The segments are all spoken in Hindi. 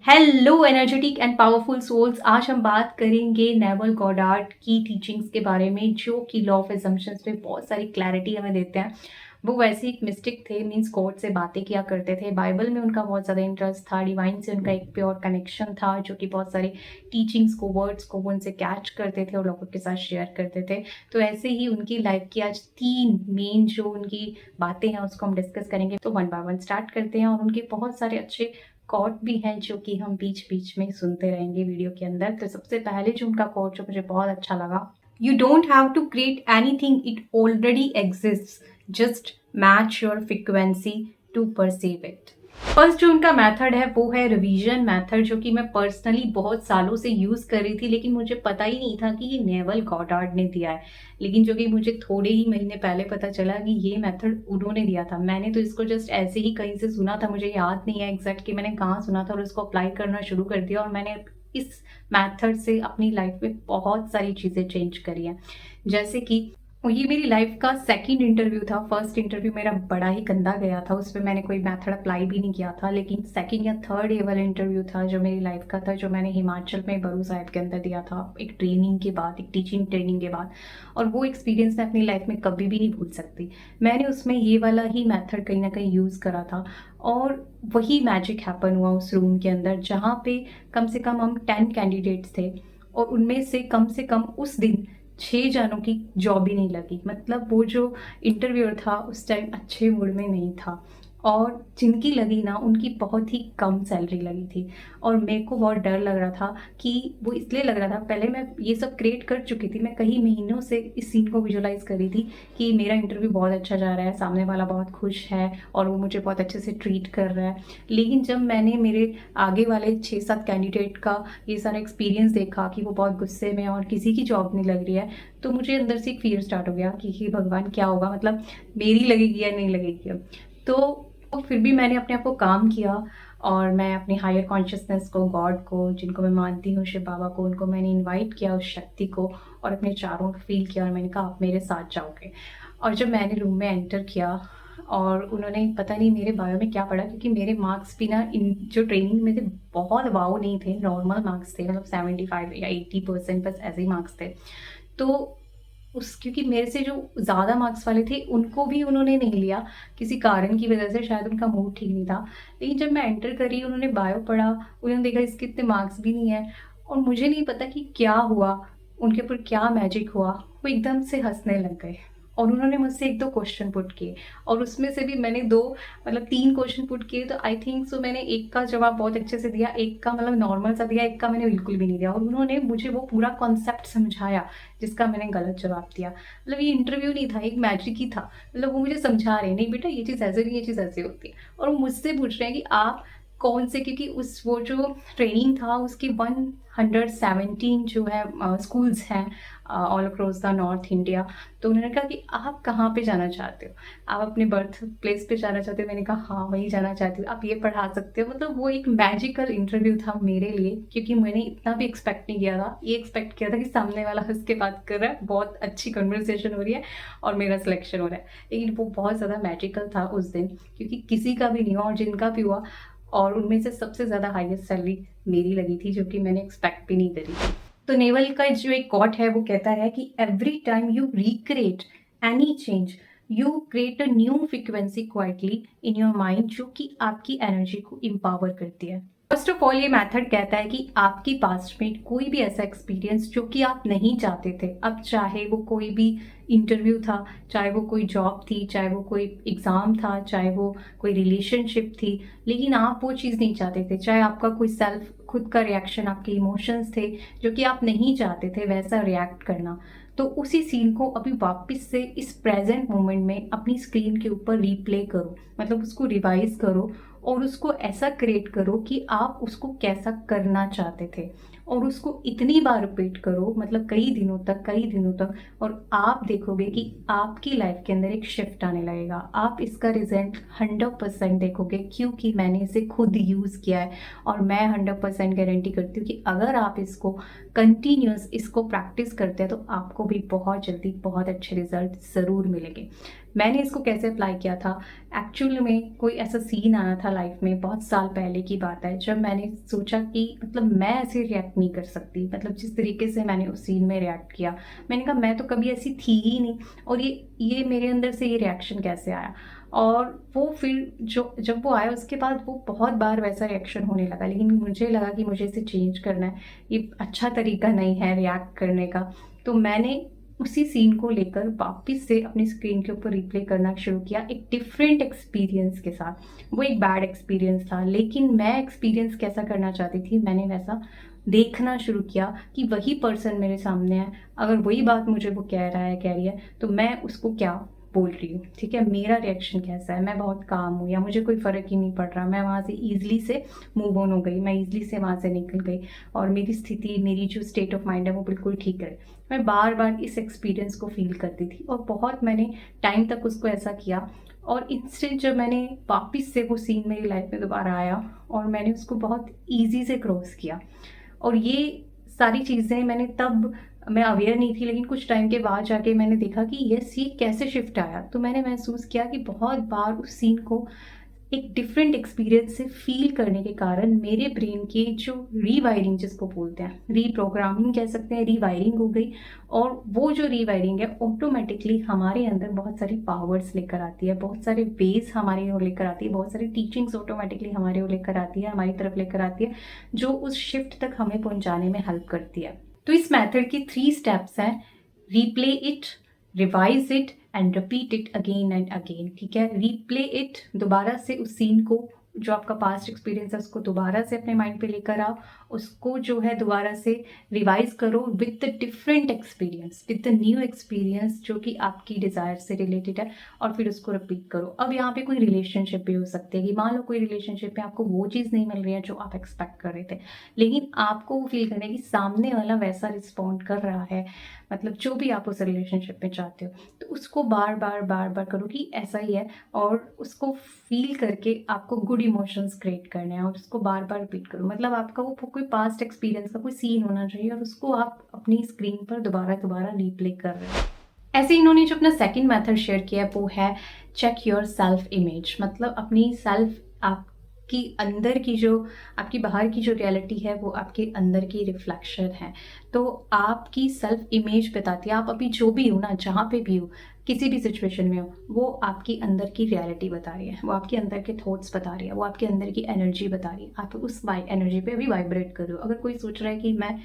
Hello energetic and powerful souls. आज हम बात करेंगे नेवल गॉडार्ड की टीचिंग्स के बारे में, जो कि लॉ ऑफ असम्पशंस पे बहुत सारी क्लैरिटी हमें देते हैं। वो वैसे एक मिस्टिक थे, मीन्स गॉड से बातें किया करते थे। बाइबल में उनका बहुत ज़्यादा इंटरेस्ट था, डिवाइन से उनका एक प्योर कनेक्शन था, जो कि बहुत सारी टीचिंग्स को, वर्ड्स को वो उनसे कैच करते थे और लोगों के साथ शेयर करते थे। तो ऐसे ही उनकी लाइफ की आज 3 मेन जो उनकी बातें हैं उसको हम डिस्कस करेंगे। तो वन बाय वन स्टार्ट करते हैं। और उनके बहुत सारे अच्छे कोट भी हैं जो कि हम बीच-बीच में सुनते रहेंगे वीडियो के अंदर। तो सबसे पहले जो उनका कोट जो मुझे बहुत अच्छा लगा, "you don't have to create anything, it already exists, just match your frequency to perceive it." First जो उनका मेथड है वो है रिवीजन मेथड, जो कि मैं पर्सनली बहुत सालों से यूज़ कर रही थी, लेकिन मुझे पता ही नहीं था कि ये नेवल गॉडार्ड ने दिया है। लेकिन जो कि मुझे थोड़े ही महीने पहले पता चला कि ये मेथड उन्होंने दिया था। मैंने तो इसको जस्ट ऐसे ही कहीं से सुना था, मुझे याद नहीं है एग्जैक्ट कि मैंने कहाँ सुना था, और उसको अप्लाई करना शुरू कर दिया। और मैंने इस मेथड से अपनी लाइफ में बहुत सारी चीज़ें चेंज करी हैं। जैसे कि ये मेरी लाइफ का सेकंड इंटरव्यू था। फर्स्ट इंटरव्यू मेरा बड़ा ही गंदा गया था, उसमें मैंने कोई मेथड अप्लाई भी नहीं किया था। लेकिन सेकंड या थर्ड ये वाला इंटरव्यू था जो मेरी लाइफ का था, जो मैंने हिमाचल में बरू साहिब के अंदर दिया था, एक ट्रेनिंग के बाद, एक टीचिंग ट्रेनिंग के बाद। और वो एक्सपीरियंस मैं अपनी लाइफ में कभी भी नहीं भूल सकती। मैंने उसमें ये वाला ही मेथड कहीं ना कहीं यूज़ करा था, और वही मैजिक हैपन हुआ उस रूम के अंदर, जहाँ पे कम से कम हम 10 कैंडिडेट्स थे, और उनमें से कम उस दिन 6 जनों की जॉब ही नहीं लगी। मतलब वो जो इंटरव्यूअर था उस टाइम अच्छे मूड में नहीं था, और जिनकी लगी ना उनकी बहुत ही कम सैलरी लगी थी। और मेरे को बहुत डर लग रहा था कि वो इसलिए लग रहा था, पहले मैं ये सब क्रिएट कर चुकी थी, मैं कई महीनों से इस सीन को विजुअलाइज कर रही थी कि मेरा इंटरव्यू बहुत अच्छा जा रहा है, सामने वाला बहुत खुश है और वो मुझे बहुत अच्छे से ट्रीट कर रहा है। लेकिन जब मैंने मेरे आगे वाले 6-7 कैंडिडेट का ये सारा एक्सपीरियंस देखा कि वो बहुत गुस्से में और किसी की जॉब नहीं लग रही है, तो मुझे अंदर से एक फियर स्टार्ट हो गया कि हे भगवान, क्या होगा, मतलब मेरी लगेगी या नहीं लगेगी अब। तो फिर भी मैंने अपने आप को काम किया, और मैं अपनी हायर कॉन्शियसनेस को, गॉड को, जिनको मैं मानती हूँ, शिव बाबा को, उनको मैंने इनवाइट किया, उस शक्ति को, और अपने चारों को फील किया, और मैंने कहा आप मेरे साथ जाओगे। और जब मैंने रूम में एंटर किया, और उन्होंने पता नहीं मेरे बारे में क्या पढ़ा, क्योंकि मेरे मार्क्स भी ना इन जो ट्रेनिंग में थे बहुत वाव नहीं थे, नॉर्मल मार्क्स थे, मतलब 75 या 80% बस ऐसे ही मार्क्स थे। तो क्योंकि मेरे से जो ज़्यादा मार्क्स वाले थे उनको भी उन्होंने नहीं लिया, किसी कारण की वजह से, शायद उनका मूड ठीक नहीं था। लेकिन जब मैं एंटर करी, उन्होंने बायो पढ़ा, उन्होंने देखा इसके इतने मार्क्स भी नहीं है, और मुझे नहीं पता कि क्या हुआ, उनके ऊपर क्या मैजिक हुआ, वो एकदम से हंसने लग गए। और उन्होंने मुझसे 1-2 क्वेश्चन पुट किए, और उसमें से भी मैंने 2, मतलब 3 क्वेश्चन पुट किए, तो आई थिंक सो मैंने एक का जवाब बहुत अच्छे से दिया, एक का मतलब नॉर्मल सा दिया, एक का मैंने बिल्कुल भी नहीं दिया। और उन्होंने मुझे वो पूरा कॉन्सेप्ट समझाया जिसका मैंने गलत जवाब दिया। मतलब ये इंटरव्यू नहीं था, एक मैजिक ही था। मतलब वो मुझे समझा रहे हैं, नहीं बेटा ये चीज़ ऐसे नहीं, ये चीज़ ऐसे होती है। और वो मुझसे पूछ रहे हैं कि आप कौन से, क्योंकि उस वो जो ट्रेनिंग था उसकी 117 जो है स्कूल्स हैं all across the north India. तो उन्होंने कहा कि आप कहाँ पे जाना चाहते हो, आप अपने बर्थ प्लेस पे जाना चाहते हो? मैंने कहा हाँ वहीं जाना चाहती हूँ, आप ये पढ़ा सकते हो। मतलब वो एक मैजिकल इंटरव्यू था मेरे लिए, क्योंकि मैंने इतना भी एक्सपेक्ट नहीं किया था। ये एक्सपेक्ट किया था कि सामने वाला हंस के बात कर रहा है, बहुत अच्छी कन्वर्सेशन हो रही है और मेरा सिलेक्शन हो रहा है। लेकिन वो बहुत ज़्यादा मैजिकल था उस दिन, क्योंकि किसी का भी नहीं हुआ, और जिनका भी हुआ, और उनमें से सबसे ज़्यादा हाईएस्ट सैलरी मेरी लगी थी, जो कि मैंने एक्सपेक्ट भी नहीं करी थी। तो नेवल का जो एक कोट है वो कहता है कि every time you recreate any change, you create a new frequency quietly in your mind, जो कि आपकी एनर्जी को इम्पावर करती है। फर्स्ट ऑफ ऑल ये मेथड कहता है कि आपकी पास्ट में कोई भी ऐसा एक्सपीरियंस जो कि आप नहीं चाहते थे, अब चाहे वो कोई भी इंटरव्यू था, चाहे वो कोई जॉब थी, चाहे वो कोई एग्ज़ाम था, चाहे वो कोई रिलेशनशिप थी, लेकिन आप वो चीज़ नहीं चाहते थे, चाहे आपका कोई सेल्फ खुद का रिएक्शन, आपके इमोशंस थे जो कि आप नहीं चाहते थे वैसा रिएक्ट करना, तो उसी सीन को अभी वापस से इस प्रेजेंट मोमेंट में अपनी स्क्रीन के ऊपर रीप्ले करो, मतलब उसको रिवाइज करो, और उसको ऐसा क्रिएट करो कि आप उसको कैसा करना चाहते थे, और उसको इतनी बार रिपीट करो, मतलब कई दिनों तक, और आप देखोगे कि आपकी लाइफ के अंदर एक शिफ्ट आने लगेगा। आप इसका रिजल्ट 100% देखोगे, क्योंकि मैंने इसे खुद यूज़ किया है, और मैं 100% गारंटी करती हूँ कि अगर आप इसको कंटिन्यूस इसको प्रैक्टिस करते हैं तो आपको भी बहुत जल्दी बहुत अच्छे रिजल्ट ज़रूर मिलेंगे। मैंने इसको कैसे अप्लाई किया था, एक्चुअल में कोई ऐसा सीन आया था लाइफ में, बहुत साल पहले की बात है, जब मैंने सोचा कि मतलब मैं ऐसे रिएक्ट नहीं कर सकती, मतलब जिस तरीके से मैंने उस सीन में रिएक्ट किया, मैंने कहा मैं तो कभी ऐसी थी ही नहीं, और ये मेरे अंदर से ये रिएक्शन कैसे आया। और वो फिर जो जब वो आया उसके बाद वो बहुत बार वैसा रिएक्शन होने लगा, लेकिन मुझे लगा कि मुझे इसे चेंज करना है, ये अच्छा तरीका नहीं है रिएक्ट करने का। तो मैंने उसी सीन को लेकर वापस से अपनी स्क्रीन के ऊपर रिप्ले करना शुरू किया, एक डिफरेंट एक्सपीरियंस के साथ। वो एक बैड एक्सपीरियंस था, लेकिन मैं एक्सपीरियंस कैसा करना चाहती थी, मैंने वैसा देखना शुरू किया कि वही पर्सन मेरे सामने है, अगर वही बात मुझे वो कह रहा है, कह रही है, तो मैं उसको क्या बोल रही हूँ, ठीक है, मेरा रिएक्शन कैसा है, मैं बहुत काम हूँ या मुझे कोई फ़र्क ही नहीं पड़ रहा, मैं वहाँ से ईजिली से मूव ऑन हो गई, मैं ईजिली से वहाँ से निकल गई, और मेरी स्थिति, मेरी जो स्टेट ऑफ माइंड है वो बिल्कुल ठीक है। मैं बार बार इस एक्सपीरियंस को फील करती थी, और बहुत मैंने टाइम तक उसको ऐसा किया, और इंस्टेंट जब मैंने वापस से वो सीन मेरी लाइफ में दोबारा आया, और मैंने उसको बहुत ईजी से क्रॉस किया, और ये सारी चीज़ें मैंने तब, मैं अवेयर नहीं थी, लेकिन कुछ टाइम के बाद जाके मैंने देखा कि ये सीन कैसे शिफ्ट आया, तो मैंने महसूस किया कि बहुत बार उस सीन को एक डिफरेंट एक्सपीरियंस से फील करने के कारण मेरे ब्रेन की जो रीवायरिंग, जिसको बोलते हैं रीप्रोग्रामिंग कह सकते हैं, रीवायरिंग हो गई, और वो जो रीवायरिंग है ऑटोमेटिकली हमारे अंदर बहुत सारी पावर्स लेकर आती है, बहुत सारे वेज हमारे ओर लेकर आती है, बहुत सारी टीचिंग्स ऑटोमेटिकली हमारे ओर लेकर आती है, हमारी तरफ लेकर आती है, जो उस शिफ्ट तक हमें पहुंचाने में हेल्प करती है। तो इस मेथड की 3 स्टेप्स हैं: replay it, revise it and repeat it again and again. ठीक है, रीप्ले इट, दोबारा से उस सीन को, जो आपका पास्ट एक्सपीरियंस है उसको दोबारा से अपने माइंड पे लेकर आओ, उसको जो है दोबारा से रिवाइज करो with the different experience, with the new experience जो कि आपकी डिज़ायर से रिलेटेड है, और फिर उसको रिपीट करो। अब यहाँ पे कोई रिलेशनशिप भी हो सकती है कि मान लो कोई रिलेशनशिप में आपको वो चीज़ नहीं मिल रही है जो आप एक्सपेक्ट कर रहे थे, लेकिन आपको वो फील करना है कि सामने वाला वैसा रिस्पॉन्ड कर रहा है, मतलब जो भी आप उस रिलेशनशिप में चाहते हो, तो उसको बार बार बार बार करो कि ऐसा ही है, और उसको फील करके आपको गुड इमोशंस क्रिएट करने हैं, और उसको बार बार रिपीट करो, मतलब आपका वो कोई पास्ट एक्सपीरियंस का कोई सीन होना चाहिए, और उसको आप अपनी स्क्रीन पर दोबारा दोबारा रीप्ले कर रहे हो। ऐसे इन्होंने जो अपना सेकंड मेथड शेयर किया है वो है चेक योर सेल्फ इमेज, मतलब अपनी सेल्फ, आपकी अंदर की जो, आपकी बाहर की जो रियलिटी है वो आपके अंदर की रिफ्लेक्शन है। तो आपकी सेल्फ इमेज बताती है, आप अभी जो भी हो ना, जहाँ पे भी हो, किसी भी सिचुएशन में हो, वो आपकी अंदर की रियलिटी बता रही है, वो आपके अंदर के थॉट्स बता रही है, वो आपके अंदर की एनर्जी बता रही है, आप उस एनर्जी पे अभी वाइब्रेट कर रहे हो। अगर कोई सोच रहा है कि मैं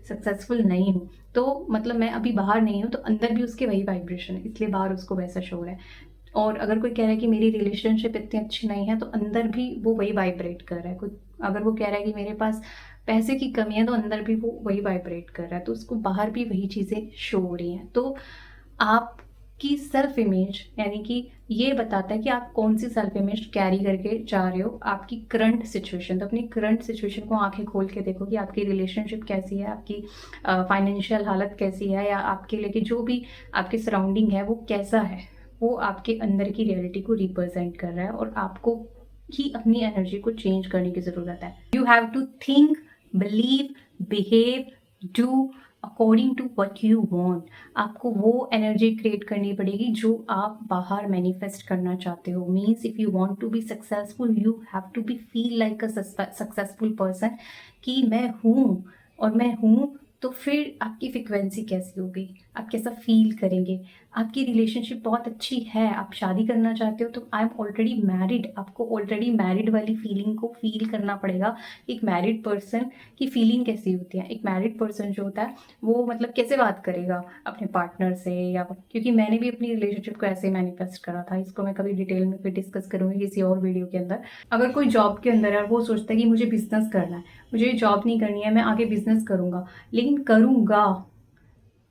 सक्सेसफुल नहीं हूँ, तो मतलब मैं अभी बाहर नहीं हूँ, तो अंदर भी उसके वही वाइब्रेशन है, इसलिए बाहर उसको वैसा शो हो रहा है। और अगर कोई कह रहा है कि मेरी रिलेशनशिप इतनी अच्छी नहीं है, तो अंदर भी वो वही वाइब्रेट कर रहा है। कोई अगर वो कह रहा है कि मेरे पास पैसे की कमी है, तो अंदर भी वो वही वाइब्रेट कर रहा है, तो उसको बाहर भी वही चीज़ें शो हो रही हैं। तो आपकी सेल्फ इमेज, यानी कि ये बताता है कि आप कौन सी सेल्फ इमेज कैरी करके जा रहे हो, आपकी करंट सिचुएशन। तो अपनी करंट सिचुएशन को आंखें खोल के देखो कि आपकी रिलेशनशिप कैसी है, आपकी फाइनेंशियल हालत कैसी है, या आपके लेके जो भी आपके सराउंडिंग है वो कैसा है, वो आपके अंदर की रियलिटी को रिप्रेजेंट कर रहा है, और आपको ही अपनी एनर्जी को चेंज करने की ज़रूरत है। You have to think, believe, behave, do according to what you want. आपको वो एनर्जी क्रिएट करनी पड़ेगी जो आप बाहर मैनिफेस्ट करना चाहते हो। Means if you want to be successful, you have to be feel like a successful person, कि मैं हूँ, और मैं हूँ, तो फिर आपकी फ्रिक्वेंसी कैसी होगी, आप कैसा फील करेंगे। आपकी रिलेशनशिप बहुत अच्छी है, आप शादी करना चाहते हो, तो आई एम ऑलरेडी मैरिड, आपको ऑलरेडी मैरिड वाली फीलिंग को फील करना पड़ेगा। एक मैरिड पर्सन की फीलिंग कैसी होती है, एक मैरिड पर्सन जो होता है वो मतलब कैसे बात करेगा अपने पार्टनर से, या क्योंकि मैंने भी अपनी रिलेशनशिप को ऐसे मैनिफेस्ट करा था, इसको मैं कभी डिटेल में फिर डिस्कस करूँगी किसी और वीडियो के अंदर। अगर कोई जॉब के अंदर है, वो सोचता है कि मुझे बिजनेस करना है, मुझे जॉब नहीं करनी है, मैं आगे बिजनेस करूँगा, लेकिन करूँगा,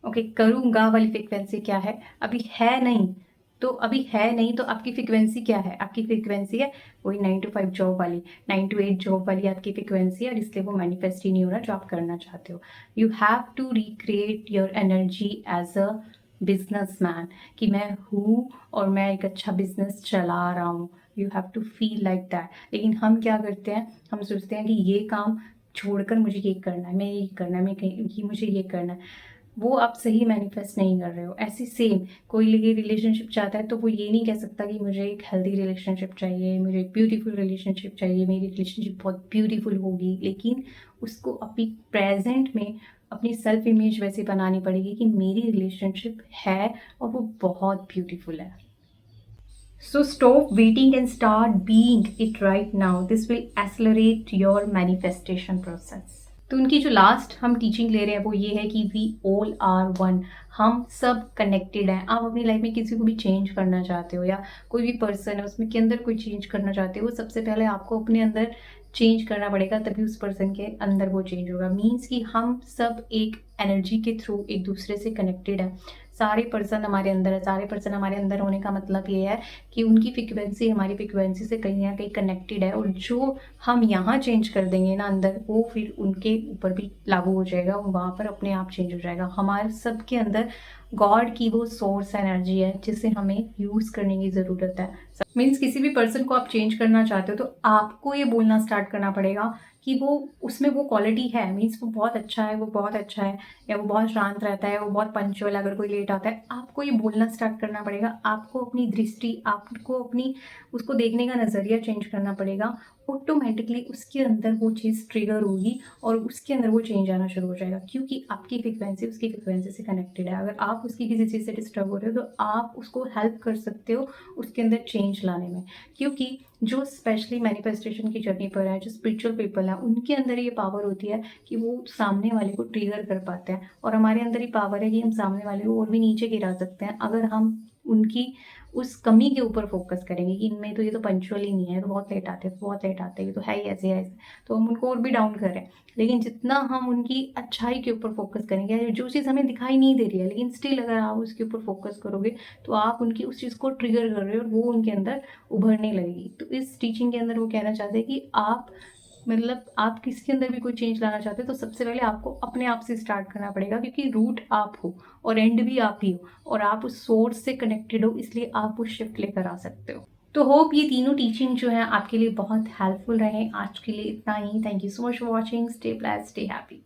ओके, करूँगा वाली फ्रीक्वेंसी क्या है, अभी है नहीं। तो अभी है नहीं, तो आपकी फ्रीक्वेंसी क्या है, आपकी फ्रीक्वेंसी है वही 9 to 5 जॉब वाली, 9 to 8 जॉब वाली आपकी फ्रीक्वेंसी है, और इसलिए वो मैनिफेस्ट ही नहीं हो रहा जो आप करना चाहते हो। You have to recreate your energy as a businessman, कि मैं हूँ और मैं एक अच्छा बिजनेस चला रहा हूँ। You have to feel like that. लेकिन हम क्या करते हैं, हम सोचते हैं कि ये काम छोड़कर मुझे ये करना है, मैं ये करना है, मैं कहीं, मुझे ये करना है। वो आप सही मैनिफेस्ट नहीं कर रहे हो। ऐसे सेम कोई ये रिलेशनशिप चाहता है तो वो ये नहीं कह सकता कि मुझे एक हेल्दी रिलेशनशिप चाहिए, मुझे एक ब्यूटीफुल रिलेशनशिप चाहिए, मेरी रिलेशनशिप बहुत ब्यूटीफुल होगी, लेकिन उसको अपनी प्रेजेंट में अपनी सेल्फ इमेज वैसे बनानी पड़ेगी कि मेरी रिलेशनशिप है और वो बहुत ब्यूटीफुल है। So stop waiting and start being it right now. This will accelerate your manifestation process. तो उनकी जो लास्ट हम टीचिंग ले रहे हैं वो ये है कि वी ऑल आर वन। हम सब कनेक्टेड हैं। आप अपनी लाइफ में किसी को भी चेंज करना चाहते हो या कोई भी पर्सन है उसमें के अंदर कोई चेंज करना चाहते हो, सबसे पहले आपको अपने अंदर चेंज करना पड़ेगा, तभी उस पर्सन के अंदर वो चेंज होगा। मीन्स कि हम सब एक एनर्जी के थ्रू एक दूसरे से कनेक्टेड है। सारे पर्सन हमारे अंदर है, सारे पर्सन हमारे अंदर होने का मतलब ये है कि उनकी फ्रिक्वेंसी हमारी फ्रिक्वेंसी से कहीं ना कहीं कनेक्टेड है, और जो हम यहाँ चेंज कर देंगे ना अंदर, वो फिर उनके ऊपर भी लागू हो जाएगा, वहाँ पर अपने आप चेंज हो जाएगा। हमारे सबके अंदर गॉड की वो सोर्स एनर्जी है जिसे हमें यूज़ करने की ज़रूरत है। मीन्स किसी भी पर्सन को आप चेंज करना चाहते हो तो आपको ये बोलना स्टार्ट करना पड़ेगा कि वो उसमें वो क्वालिटी है। मीन्स वो बहुत अच्छा है, वो बहुत अच्छा है, या वो बहुत शांत रहता है, वो बहुत पंक्चुअल, अगर कोई लेट आता है आपको ये बोलना स्टार्ट करना पड़ेगा। आपको अपनी दृष्टि, आपको अपनी उसको देखने का नज़रिया चेंज करना पड़ेगा। ऑटोमेटिकली उसके अंदर वो चीज़ ट्रिगर होगी और उसके अंदर वो चेंज आना शुरू हो जाएगा, क्योंकि आपकी फ्रिक्वेंसी उसकी फ्रिक्वेंसी से कनेक्टेड है। अगर आप उसकी किसी चीज़ से डिस्टर्ब हो रहे हो तो आप उसको हेल्प कर सकते हो उसके अंदर चेंज लाने में, क्योंकि जो स्पेशली मैनिफेस्टेशन की जर्नी पर है, जो स्पिरिचुअल पीपल है, उनके अंदर ये पावर होती है कि वो सामने वाले को ट्रिगर कर पाते हैं, और हमारे अंदर ही पावर है कि हम सामने वाले को और भी नीचे गिरा सकते हैं अगर हम उनकी उस कमी के ऊपर फोकस करेंगे कि इनमें तो ये तो पंचुअल ही नहीं है, तो बहुत लेट आते हैं, तो बहुत लेट आते हैं, ये तो है ही ऐसे है ऐसे, तो हम उनको और भी डाउन कर रहे हैं। लेकिन जितना हम उनकी अच्छाई के ऊपर फोकस करेंगे, जो चीज़ हमें दिखाई नहीं दे रही है लेकिन स्टिल अगर आप उसके ऊपर फोकस करोगे तो आप उनकी उस चीज़ को ट्रिगर कर रहे हो और वो उनके अंदर उभरने लगेगी। तो इस टीचिंग के अंदर वो कहना चाहते हैं कि आप मतलब आप किसके अंदर भी कोई चेंज लाना चाहते हो तो सबसे पहले आपको अपने आप से स्टार्ट करना पड़ेगा, क्योंकि रूट आप हो और एंड भी आप ही हो, और आप उस सोर्स से कनेक्टेड हो, इसलिए आप उस शिफ्ट लेकर आ सकते हो। तो होप ये तीनों टीचिंग जो है आपके लिए बहुत हेल्पफुल रहे। आज के लिए इतना ही। Thank you so much for watching. Stay blessed, stay happy.